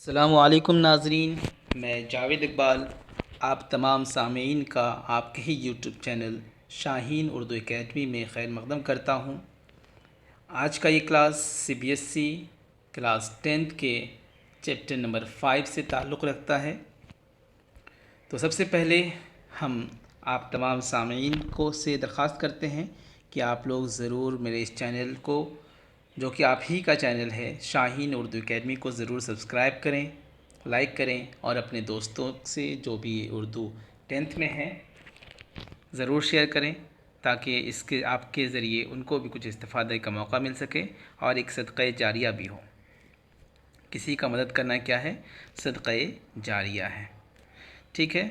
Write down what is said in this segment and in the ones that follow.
अस्सलामुअलैकुम नाज़रीन, मैं जावेद इकबाल आप तमाम सामीन का आपके ही YouTube channel Shaheen Urdu academy में खैर मक़दम करता हूँ। आज का ये क्लास सीबीएसई क्लास 10th के चैप्टर नंबर 5 से ताल्लुक़ रखता है। तो सबसे पहले हम आप तमाम सामीन को से दरख्वास्त करते हैं कि आप लोग ज़रूर मेरे इस चैनल को, जो कि आप ही का चैनल है, शाहीन उर्दू एकेडमी को ज़रूर सब्सक्राइब करें, लाइक करें और अपने दोस्तों से जो भी उर्दू 10th में हैं ज़रूर शेयर करें, ताकि इसके आपके ज़रिए उनको भी कुछ इस्तिफ़ादे का मौका मिल सके और एक सदक़े जारिया भी हो। किसी का मदद करना क्या है? सदक़े जारिया है। ठीक है,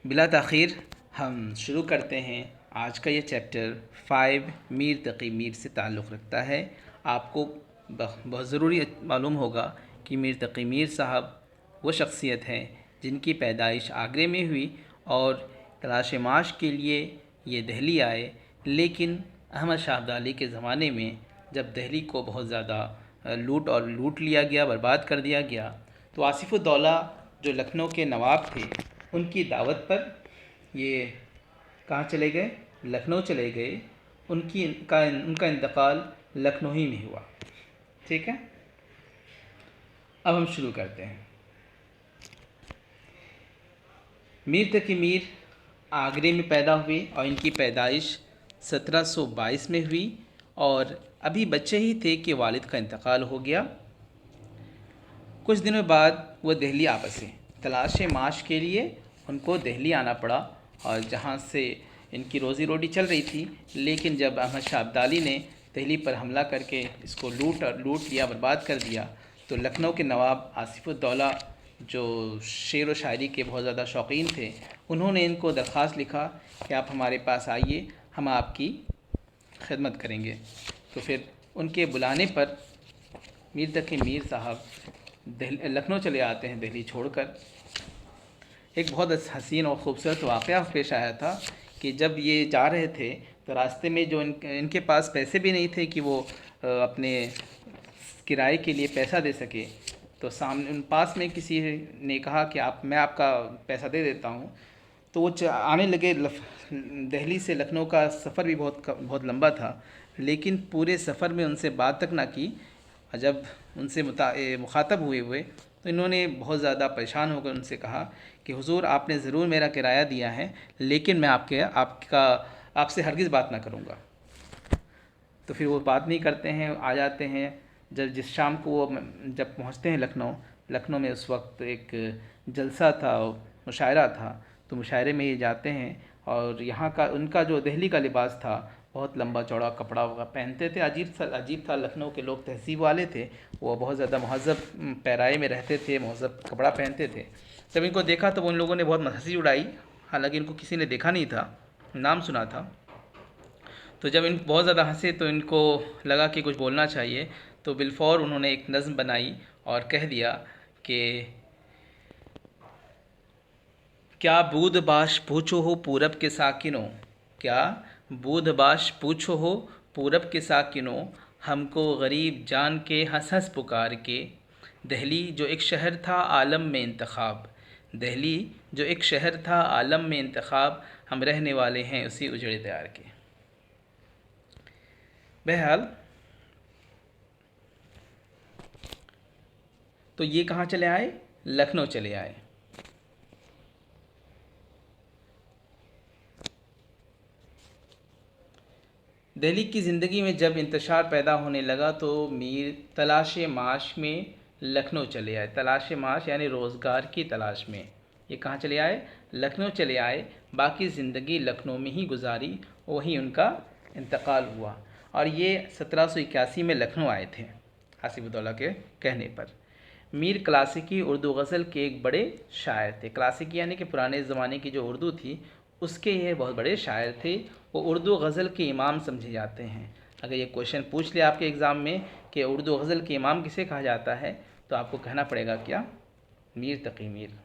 बिला ताख़ीर हम शुरू करते हैं। आज का ये चैप्टर 5 मीर तक़ी मीर से ताल्लुक़ रखता है। आपको बहुत ज़रूरी मालूम होगा कि मीर तक़ी मीर साहब वो शख्सियत हैं जिनकी पैदाइश आगरे में हुई और तलाश माश के लिए ये दिल्ली आए, लेकिन अहमद शाह अब्दाली के ज़माने में जब दिल्ली को बहुत ज़्यादा लूट लिया गया, बर्बाद कर दिया गया, तो आसिफ़ुद्दौला जो लखनऊ के नवाब थे, उनकी दावत पर ये कहाँ चले गए? लखनऊ चले गए। उनका इंतकाल लखनऊ ही में हुआ। ठीक है, अब हम शुरू करते हैं। मीर तक़ी मीर आगरे में पैदा हुए और इनकी पैदाइश 1722 में हुई और अभी बच्चे ही थे कि वालिद का इंतकाल हो गया। कुछ दिनों बाद वो दिल्ली आ बसे। तलाश माश के लिए उनको दिल्ली आना पड़ा और जहाँ से इनकी रोज़ी रोटी चल रही थी, लेकिन जब अहमद शाह अब्दाली ने दिल्ली पर हमला करके इसको लूट लिया, बर्बाद कर दिया, तो लखनऊ के नवाब आसिफ़ुद्दौला जो शेर व शायरी के बहुत ज़्यादा शौकीन थे, उन्होंने इनको दरख्वास्त लिखा कि आप हमारे पास आइए, हम आपकी खिदमत करेंगे। तो फिर उनके बुलाने पर मीर तक़ी मीर साहब लखनऊ चले आते हैं दिल्ली छोड़कर। एक बहुत हसीन और ख़ूबसूरत वाक़या पेश आया था कि जब ये जा रहे थे तो रास्ते में जो इनके पास पैसे भी नहीं थे कि वो अपने किराए के लिए पैसा दे सके, तो सामने उन पास में किसी ने कहा कि मैं आपका पैसा दे देता हूँ। तो वो आने लगे। दिल्ली से लखनऊ का सफ़र भी बहुत लंबा था, लेकिन पूरे सफ़र में उनसे बात तक ना की। जब उनसे मुखातब हुए तो इन्होंने बहुत ज़्यादा परेशान होकर उनसे कहा कि हुजूर, आपने ज़रूर मेरा किराया दिया है, लेकिन मैं आपसे हरगिज़ बात ना करूँगा। तो फिर वो बात नहीं करते हैं, आ जाते हैं। जिस शाम को वो जब पहुँचते हैं लखनऊ में उस वक्त एक जलसा था, मुशायरा था, तो मुशायरे में ये जाते हैं और यहाँ का उनका जो दिल्ली का लिबास था, बहुत लंबा चौड़ा कपड़ा पहनते थे। अजीब था। लखनऊ के लोग तहज़ीब वाले थे, वो बहुत ज़्यादा महज़्ज़ब पैराए में रहते थे, महज़्ज़ब कपड़ा पहनते थे। जब इनको देखा तो उन लोगों ने बहुत हंसी उड़ाई, हालांकि इनको किसी ने देखा नहीं था, नाम सुना था। तो जब इन बहुत ज़्यादा हंसे तो इनको लगा कि कुछ बोलना चाहिए, तो बिलफौर उन्होंने एक नज़्म बनाई और कह दिया कि क्या बूदबाश पूछो हो पूरब के साकिनों, क्या बूदबाश पूछो हो पूरब के साकिनों, हमको गरीब जान के हंस हंस पुकार के, दिल्ली जो एक शहर था आलम में इंतखाब, दिल्ली जो एक शहर था आलम में इंतखाब, हम रहने वाले हैं उसी उजड़े दयार के। बहरहाल, तो ये कहाँ चले आए? लखनऊ चले आए। दिल्ली की ज़िंदगी में जब इंतशार पैदा होने लगा तो मीर तलाश माश में लखनऊ चले आए। तलाश माश यानी रोज़गार की तलाश में ये कहाँ चले आए? लखनऊ चले आए। बाकी ज़िंदगी लखनऊ में ही गुजारी, वहीं उनका इंतकाल हुआ। और ये 1781 में लखनऊ आए थे आसिफ़ुद्दौला के कहने पर। मीर क्लासिकी उर्दू गज़ल के एक बड़े शायर थे। क्लासिकी यानी कि पुराने ज़माने की जो उर्दू थी, उसके ये बहुत बड़े शायर थे। वो उर्दू गज़ल के इमाम समझे जाते हैं। अगर ये क्वेश्चन पूछ लिया आपके एग्ज़ाम में कि उर्दू गज़ल के इमाम किसे कहा जाता है, तो आपको कहना पड़ेगा क्या? मीर तक़ी मीर।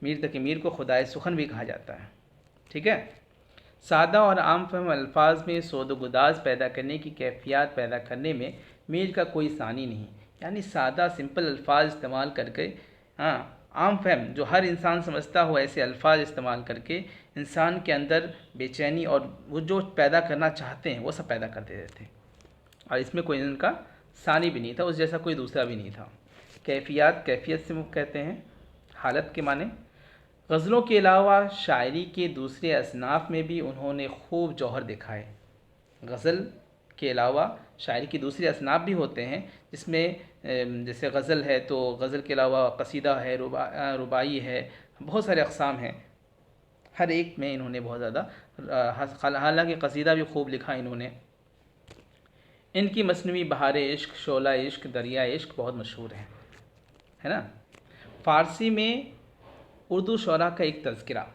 मीर तक़ी मीर को खुदाए सुखन भी कहा जाता है। ठीक है। सादा और आम फहम अल्फाज में सोद गुदाज पैदा करने की कैफियत पैदा करने में मीर का कोई सानी नहीं। यानी सादा सिंपल अल्फाज इस्तेमाल करके, हाँ, आम फहम जो हर इंसान समझता हो ऐसे अल्फाज इस्तेमाल करके इंसान के अंदर बेचैनी और वो जो पैदा करना चाहते हैं वो सब पैदा कर देते थे। और इसमें कोई इनका सानी भी नहीं था, उस जैसा कोई दूसरा भी नहीं था। कैफियत, कैफियत से वो कहते हैं हालत के माने। गज़लों के अलावा शायरी के दूसरे असनाफ में भी उन्होंने खूब जौहर दिखाए। गज़ल के अलावा शायरी के दूसरे असनाफ भी होते हैं, जिसमें जैसे गज़ल है तो गज़ल के अलावा कसीदा है, रुबाई है, बहुत सारे अक़साम हैं। हर एक में इन्होंने बहुत ज़्यादा, हालांकि कसीदा भी खूब लिखा इन्होंने। इनकी मसनवी बहार इश्क, शोला इश्क, दरिया इश्क बहुत मशहूर है ना। फ़ारसी में उर्दू शोरा का एक तज़किरा,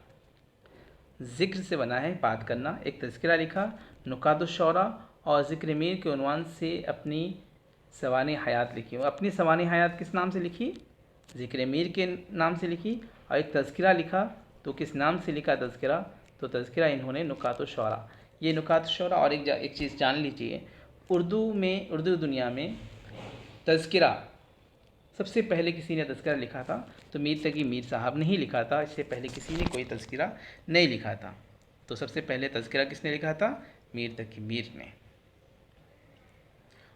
ज़िक्र से बना है बात करना, एक तज़किरा लिखा नुकातुश्शोरा, और ज़िक्र मीर के उन्वान से अपनी सवाने हयात लिखी। अपनी सवाने हयात किस नाम से लिखी? ज़िक्र मीर के नाम से लिखी। और एक तज़किरा लिखा तो किस नाम से लिखा तज़किरा? तो तज़किरा इन्होंने नुकातुश्शोरा। ये नुकातुश्शोरा। और एक चीज़ जान लीजिए, उर्दू दुनिया में तज़किरा सबसे पहले किसी ने तज़किरा लिखा था तो मीर तकी मीर साहब ने ही लिखा था। इससे पहले किसी ने कोई तज़किरा नहीं लिखा था। तो सबसे पहले तज़किरा किसने लिखा था? मीर तकी मीर ने।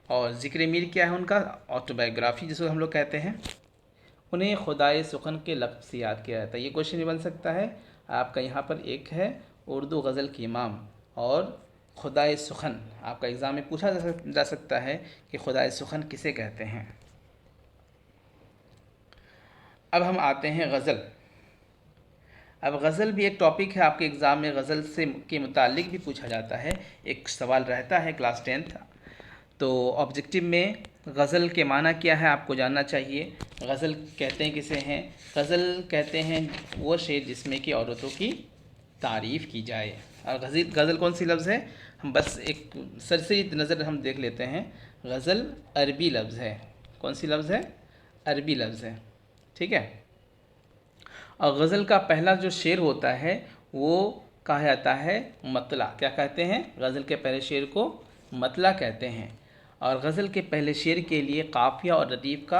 और ज़िक्र मीर क्या है? उनका ऑटोबायोग्राफी जिसको हम लोग कहते हैं। उन्हें खुदाए सुखन के लफ्ज़ से याद किया जाता है। ये क्वेश्चन बन सकता है आपका। यहाँ पर एक है उर्दू गज़ल के इमाम और खुदाए सुखन। आपका एग्ज़ाम में पूछा जा सकता है कि खुदाए सुखन किसे कहते हैं। अब हम आते हैं गज़ल। अब गज़ल भी एक टॉपिक है आपके एग्ज़ाम में, गज़ल से के मुतालिक भी पूछा जाता है। एक सवाल रहता है क्लास 10th तो ऑब्जेक्टिव में गज़ल के माना क्या है आपको जानना चाहिए। गज़ल कहते हैं किसे हैं? गज़ल कहते हैं वो शेर जिसमें कि औरतों की तारीफ़ की जाए। और गज़ल कौन सी लफ्ज़ है? हम बस एक सरसरी नज़र हम देख लेते हैं। गज़ल अरबी लफ्ज़ है। कौन सी लफ्ज़ है? अरबी लफ्ज़ है, ठीक है। और गज़ल का पहला जो शेर होता है वो कहा जाता है मतला। क्या कहते हैं? गज़ल के पहले शेर को मतला कहते हैं। और गज़ल के पहले शेर के लिए काफ़िया और रदीफ़ का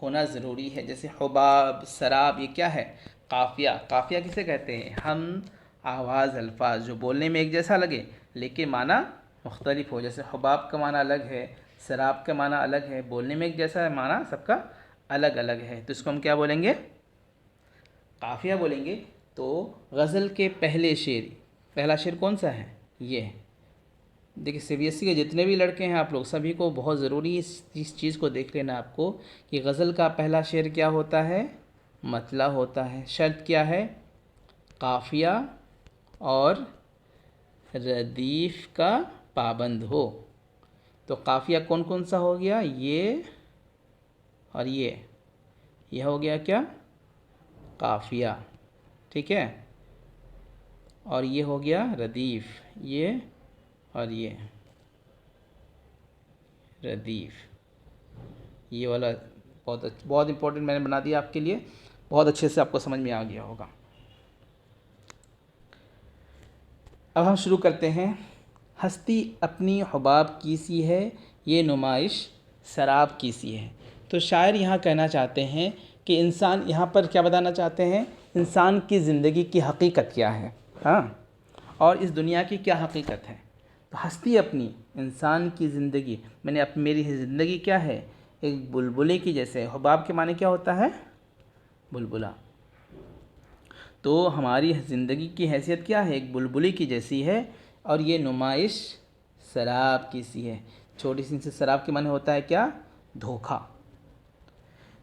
होना ज़रूरी है। जैसे हुबाब, सराब, ये क्या है? काफ़िया। काफ़िया किसे कहते हैं? हम आवाज़ अल्फाज जो बोलने में एक जैसा लगे लेकिन माना मुख्तलिफ हो। जैसे हुबाब का माना अलग है, सराब का माना अलग है, बोलने में एक जैसा है, माना सबका अलग अलग है। तो इसको हम क्या बोलेंगे? काफ़िया बोलेंगे। तो गज़ल के पहला शेर कौन सा है? ये देखिए, CBSE के जितने भी लड़के हैं आप लोग सभी को बहुत ज़रूरी इस चीज़ को देख लेना आपको कि गज़ल का पहला शेर क्या होता है? मतला होता है। शर्त क्या है? काफ़िया और रदीफ़ का पाबंद हो। तो काफ़िया कौन कौन सा हो गया? ये और ये हो गया क्या? काफ़िया, ठीक है। और ये हो गया रदीफ़, ये और ये रदीफ़। ये वाला बहुत इम्पोर्टेंट मैंने बना दिया आपके लिए, बहुत अच्छे से आपको समझ में आ गया होगा। अब हम शुरू करते हैं। हस्ती अपनी हुबाब की सी है, ये नुमाइश शराब की सी है। तो शायर यहाँ कहना चाहते हैं कि इंसान, यहाँ पर क्या बताना चाहते हैं? इंसान की ज़िंदगी की हकीकत क्या है, हाँ, और इस दुनिया की क्या हकीकत है। तो हस्ती अपनी, इंसान की ज़िंदगी, मेरी ज़िंदगी क्या है? एक बुलबुले की जैसे। हुबाब के माने क्या होता है? बुलबुला। तो हमारी ज़िंदगी की हैसियत क्या है? एक बुलबुले की जैसी है। और ये नुमाइश शराब की सी है। छोटी सी से शराब के माने होता है क्या? धोखा।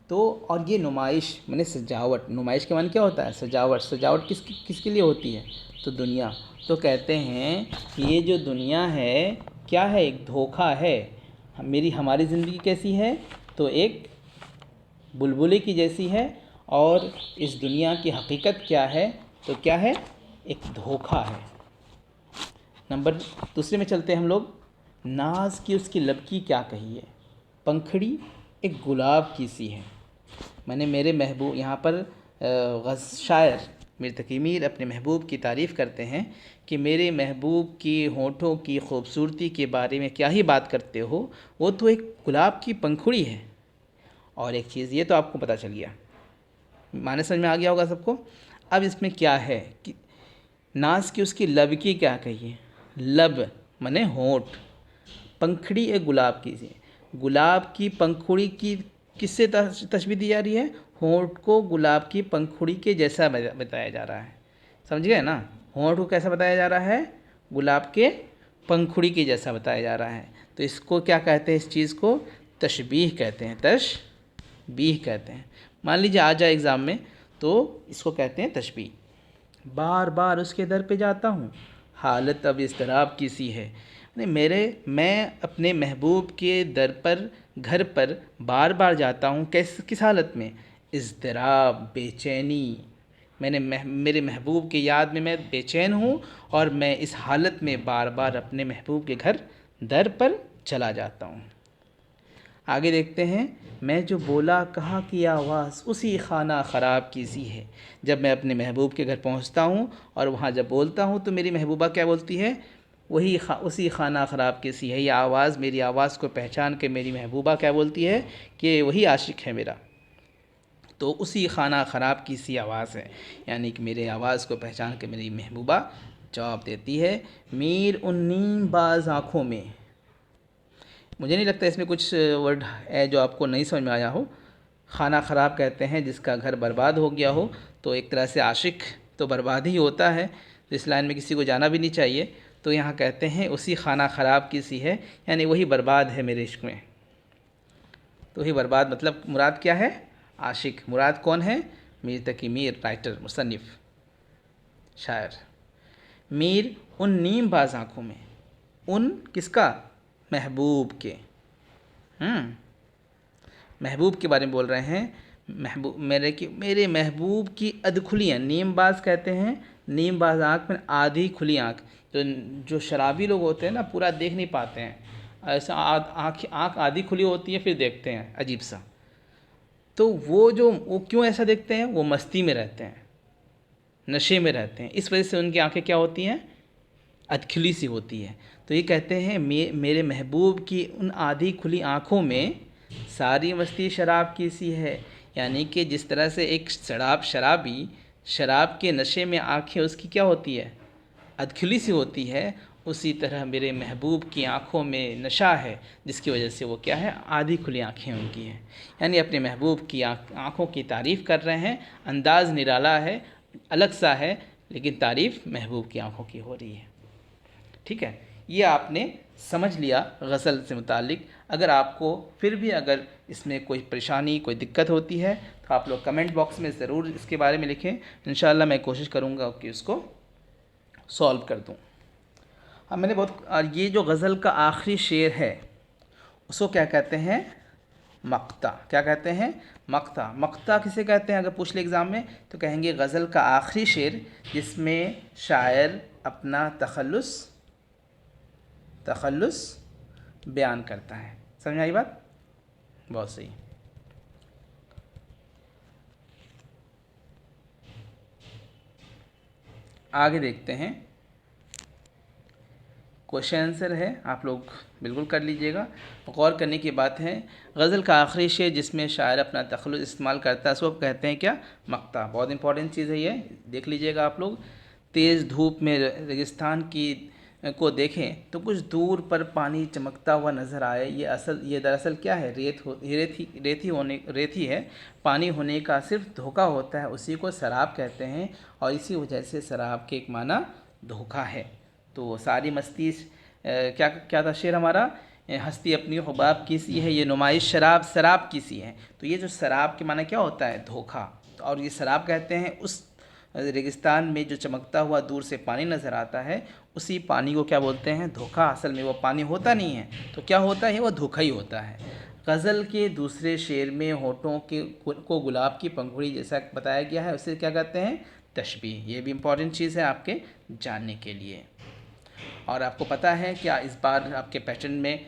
तो और ये नुमाइश माने सजावट। नुमाइश के माने क्या होता है? सजावट। सजावट किसके लिए होती है? तो दुनिया। तो कहते हैं कि ये जो दुनिया है क्या है? एक धोखा है। हमारी ज़िंदगी कैसी है? तो एक बुलबुले की जैसी है। और इस दुनिया की हकीकत क्या है? तो क्या है? एक धोखा है। नंबर दूसरे में चलते हैं हम लोग। नाज की उसकी लबकी क्या कही है? पंखड़ी एक गुलाब की सी है। मैंने मेरे महबूब, यहाँ पर शायर मीर तकी मीर अपने महबूब की तारीफ़ करते हैं कि मेरे महबूब की होठों की खूबसूरती के बारे में क्या ही बात करते हो, वो तो एक गुलाब की पंखुड़ी है। और एक चीज़, ये तो आपको पता चल गया, माने समझ में आ गया होगा सबको। अब इसमें क्या है कि नास की उसकी लब की क्या कहिए, लब माने होंठ, पंखुड़ी एक गुलाब की सी, गुलाब की पंखुड़ी की किससे तशबीह दी जा रही है, होंठ को गुलाब की पंखुड़ी के जैसा बताया जा रहा है, समझ गए ना। होंठ को कैसा बताया जा रहा है, गुलाब के पंखुड़ी के जैसा बताया जा रहा है। तो इसको क्या कहते हैं, इस चीज़ को तशबीह कहते हैं, तशबीह कहते हैं। मान लीजिए आ जाए एग्ज़ाम में तो इसको कहते हैं तशबीह। बार बार उसके दर पे जाता हूँ, हालत अब इज़्तिराब की सी है, मैं अपने महबूब के दर पर, घर पर बार बार जाता हूँ, किस हालत में, इज़्तिराब, बेचैनी, मेरे महबूब की याद में मैं बेचैन हूँ और मैं इस हालत में बार बार अपने महबूब के घर दर पर चला जाता हूँ। आगे देखते हैं, मैं जो बोला कहा की आवाज़ उसी खाना ख़राब की सी है। जब मैं अपने महबूब के घर पहुँचता हूँ और वहाँ जब बोलता हूँ तो मेरी महबूबा क्या बोलती है, उसी खाना ख़राब की सी है। ये आवाज़, मेरी आवाज़ को पहचान के मेरी महबूबा क्या बोलती है कि वही आशिक है मेरा, तो उसी खाना ख़राब की सी आवाज़ है, यानी कि मेरे आवाज़ को पहचान के मेरी महबूबा जवाब देती है, मीर उन नीम बाज़ आँखों में। मुझे नहीं लगता इसमें कुछ वर्ड है जो आपको नहीं समझ में आया हो। खाना ख़राब कहते हैं जिसका घर बर्बाद हो गया हो, तो एक तरह से आशिक तो बर्बाद ही होता है, तो इस लाइन में किसी को जाना भी नहीं चाहिए। तो यहाँ कहते हैं उसी खाना ख़राब की सी है, यानी वही बर्बाद है मेरे इश्क में। तो वही बर्बाद मतलब मुराद क्या है, आशिक। मुराद कौन है, मीर तकी मीर, राइटर, मुसन्निफ़, शायर। मीर उन नीम बाज़ आँखों में, उन किसका, महबूब के, महबूब के बारे में बोल रहे हैं। महबूब मेरे महबूब की अधखुलियाँ, नीम बाज़ कहते हैं, नीम बाज़ आँख में आधी खुली आँख। तो जो शराबी लोग होते हैं ना पूरा देख नहीं पाते हैं, ऐसा आँख आधी खुली होती है फिर देखते हैं अजीब सा। तो वो क्यों ऐसा देखते हैं, वो मस्ती में रहते हैं, नशे में रहते हैं, इस वजह से उनकी आंखें क्या होती हैं, अधखुली सी होती है। तो ये कहते हैं मेरे महबूब की उन आधी खुली आँखों में सारी मस्ती शराब की सी है, यानी कि जिस तरह से एक शराबी शराब के नशे में आंखें उसकी क्या होती है, अधखुली सी होती है, उसी तरह मेरे महबूब की आँखों में नशा है जिसकी वजह से वो क्या है, आधी खुली आँखें उनकी हैं। यानी अपने महबूब की आँखों की तारीफ़ कर रहे हैं, अंदाज़ निराला है, अलग सा है, लेकिन तारीफ़ महबूब की आँखों की हो रही है। ठीक है, ये आपने समझ लिया गज़ल से मुतालिक। अगर आपको फिर भी अगर इसमें कोई परेशानी, कोई दिक्कत होती है तो आप लोग कमेंट बॉक्स में ज़रूर इसके बारे में लिखें, इंशाअल्लाह मैं कोशिश करूँगा कि उसको सॉल्व कर दूँ। हाँ, मैंने ये जो गज़ल का आखिरी शेर है उसको क्या कहते हैं, मक्ता। क्या कहते हैं, मक्ता। मक्ता किसे कहते हैं अगर पूछ ले एग्ज़ाम में तो कहेंगे गज़ल का आखिरी शेर जिसमें शायर अपना तखल्लुस बयान करता है। समझ आई बात, बहुत सही। आगे देखते हैं, क्वेश्चन आंसर है, आप लोग बिल्कुल कर लीजिएगा। गौर करने की बात है, गज़ल का आखिरी शेर जिसमें शायर अपना तखल्लुस इस्तेमाल करता है उसको कहते हैं क्या, मक्ता। बहुत इंपॉर्टेंट चीज़ है ये, देख लीजिएगा आप लोग। तेज़ धूप में रेगिस्तान को देखें तो कुछ दूर पर पानी चमकता हुआ नज़र आए, ये दरअसल क्या है, रेती है। पानी होने का सिर्फ धोखा होता है, उसी को शराब कहते हैं, और इसी वजह से शराब के एक माना धोखा है। तो सारी मस्ती क्या था शेर हमारा, हस्ती अपनी हुबाब की सी है, ये नुमाइश शराब की सी है। तो ये जो शराब के माना क्या होता है, धोखा। और ये शराब कहते हैं उस रेगिस्तान में जो चमकता हुआ दूर से पानी नज़र आता है, उसी पानी को क्या बोलते हैं, धोखा। असल में वो पानी होता नहीं है, तो क्या होता है, वो धोखा ही होता है। गज़ल के दूसरे शेर में होठों को गुलाब की पंखुड़ी जैसा बताया गया है, उसे क्या कहते हैं, तशबीह। ये भी इम्पॉर्टेंट चीज़ है आपके जानने के लिए। और आपको पता है क्या इस बार आपके पैटर्न में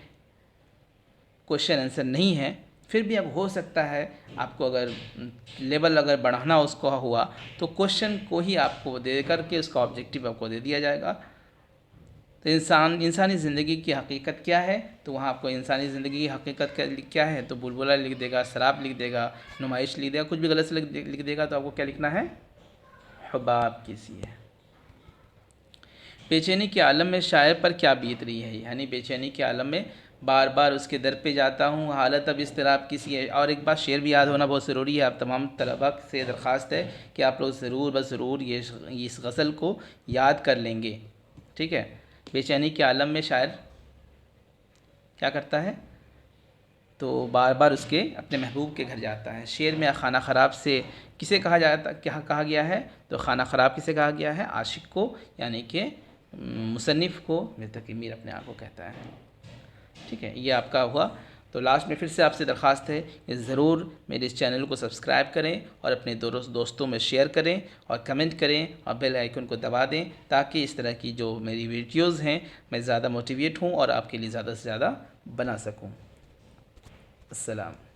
क्वेश्चन आंसर नहीं है, फिर भी अब हो सकता है आपको अगर लेवल अगर बढ़ाना उसको हुआ तो क्वेश्चन को ही आपको दे करके उसका ऑब्जेक्टिव आपको दे दिया जाएगा। तो इंसानी ज़िंदगी की हकीकत क्या है, तो वहाँ आपको इंसानी ज़िंदगी की हकीकत क्या है, तो बुलबुला लिख देगा, शराब लिख देगा, नुमाइश लिख देगा, कुछ भी गलत से लिख देगा, तो आपको क्या लिखना है, हुबाब किसी है। बेचैनी के आलम में शायर पर क्या बीत रही है, यानी बेचैनी के आलम में बार बार उसके दर पे जाता हूँ, हालत अब इस तरह किसी है। और एक बात, शेर भी याद होना बहुत ज़रूरी है। आप तमाम तलबा से दरख्वास्त है कि आप लोग ज़रूर ज़रूर ये इस गज़ल को याद कर लेंगे, ठीक है। बेचैनी के आलम में शायर क्या करता है, तो बार बार उसके अपने महबूब के घर जाता है। शेर में खाना ख़राब से किसे कहा जाता, क्या कहा गया है, तो खाना ख़राब किसे कहा गया है, आशिक को, यानी कि मुसन्निफ़ को मीर मीर अपने आप को कहता है, ठीक है। ये आपका हुआ। तो लास्ट में फिर से आपसे दरख्वास्त है कि ज़रूर मेरे इस चैनल को सब्सक्राइब करें और अपने दोस्तों में शेयर करें और कमेंट करें और बेल आइकन को दबा दें, ताकि इस तरह की जो मेरी वीडियोज़ हैं मैं ज़्यादा मोटिवेट हूँ और आपके लिए ज़्यादा से ज़्यादा बना सकूँ। अस्सलाम।